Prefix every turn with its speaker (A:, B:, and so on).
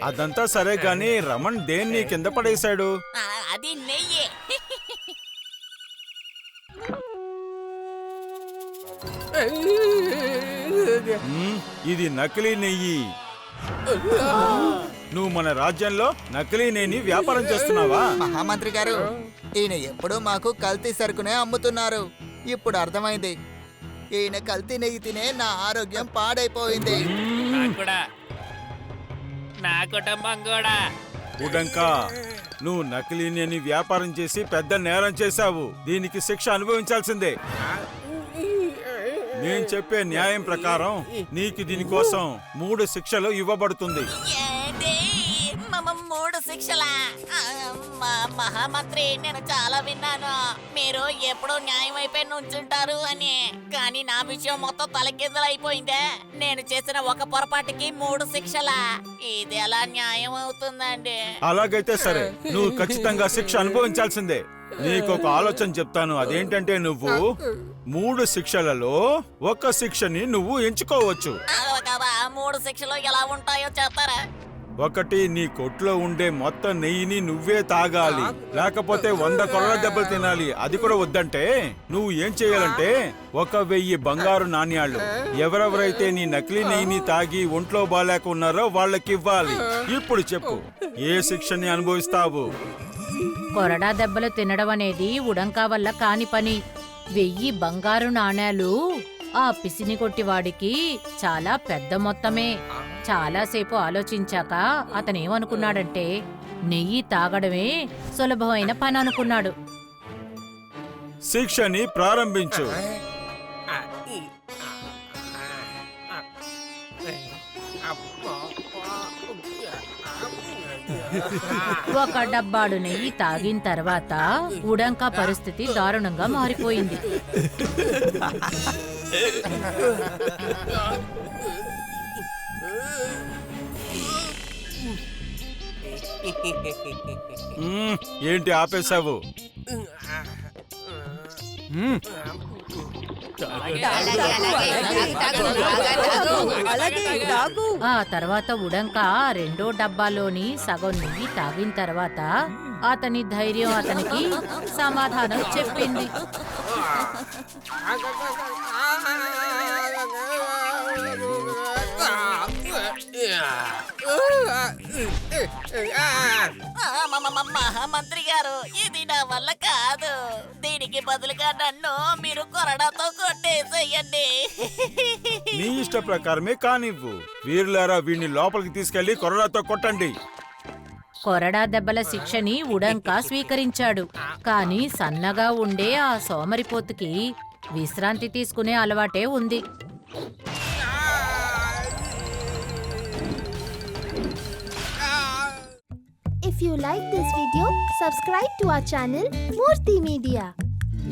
A: అదంతా సరే గాని రమణ్ దేన్ని కింద పడేశాడు?
B: అది నెయ్యి.
A: ఇది నకిలీ నెయ్యి. నువ్వు మన రాజ్యంలో నకిలీ నెయ్యిని వ్యాపారం చేస్తున్నావా?
C: మహామంత్రి గారు, ఈయన ఎప్పుడూ మాకు కల్తీ సరుకునే అమ్ముతున్నారు. ఇప్పుడు అర్థమైంది. ఈయన కల్తీ నెయ్యి తినే నా ఆరోగ్యం పాడైపోయింది.
B: నా కుటుంబం కూడా.
A: ఉడంకా, నువ్వు నకిలీ నెయ్యిని వ్యాపారం చేసి పెద్ద నేరం చేశావు. దీనికి శిక్ష అనుభవించాల్సిందే. నేను చెప్పే న్యాయం ప్రకారం నీకు దీనికోసం 3 శిక్షలు ఇవ్వబడుతుంది.
B: ఏంటి? 3 శిక్షలా? మహామంత్రి, నేను చాలా విన్నాను మీరు ఎప్పుడూ న్యాయం అయిపోయి నుంచుంటారు అని. కానీ నా విషయం మొత్తం తలకిందులైపోయిందే. నేను చేసిన ఒక పొరపాటుకి 3 శిక్షలా? ఇది ఎలా న్యాయం అవుతుందండి?
A: అలాగైతే సరే, నువ్వు ఖచ్చితంగా శిక్ష అనుభవించాల్సిందే. నీకొక ఆలోచన చెప్తాను. అదేంటంటే నువ్వు 3 శిక్షలలో 1 శిక్షని నువ్వు ఎంచుకోవచ్చు.
B: 3 శిక్షలు ఎలా ఉంటాయో చెప్తారా?
A: 1, నీ కొట్లో ఉండే మొత్తం నెయ్యిని నువ్వే తాగాలి, లేకపోతే 100 కొరడ దెబ్బలు తినాలి. అది కూడా వద్దంటే నువ్వు ఏం చేయాలంటే 1000 బంగారు నాణ్యాలు ఎవరెవరైతే నీ నకిలీ నెయ్యిని తాగి ఒంట్లో బాలేక ఉన్నారో వాళ్ళకివ్వాలి. ఇప్పుడు చెప్పు, ఏ శిక్షని అనుభవిస్తావు?
D: కొరడా దెబ్బలు తినడం అనేది ఉడంకా వల్ల కాని పని. 1000 బంగారు నాణేలు ఆ పిసిని కొట్టివాడికి చాలా పెద్ద మొత్తమే. చాలాసేపు ఆలోచించాక అతనేమనుకున్నాడంటే నెయ్యి తాగడమే సులభమైన పని అనుకున్నాడు.
A: శిక్షని ప్రారంభించు.
D: ఒక డబ్బాడు నెయ్యి తాగిన తర్వాత ఉడంకా పరిస్థితి దారుణంగా మారిపోయింది.
A: ఏంటి ఆపేశావు?
D: ఆ తర్వాత ఉడంకా 2వ డబ్బాలోని సగం నెయ్యి తాగిన తర్వాత అతని ధైర్యం అతనికి సమాధానం చెప్పింది.
B: మహామంత్రి గారు, ఇది నా వల్ల కాదు. దీనికి బదులుగా నన్ను మీరు కొరడాతో కొట్టేసేయండి.
A: నీ ఇష్ట ప్రకారమే కానివ్వు. వీరులారా, వీడిని లోపలికి తీసుకెళ్లి కొరడాతో కొట్టండి.
D: కొరడా దెబ్బల శిక్షని ఉడంకా స్వీకరించాడు. కాని సన్నగా ఉండే ఆ సోమరిపోతుకి విశ్రాంతి తీసుకునే అలవాటే ఉంది.
E: If you like this video, subscribe to our channel Murthy Media.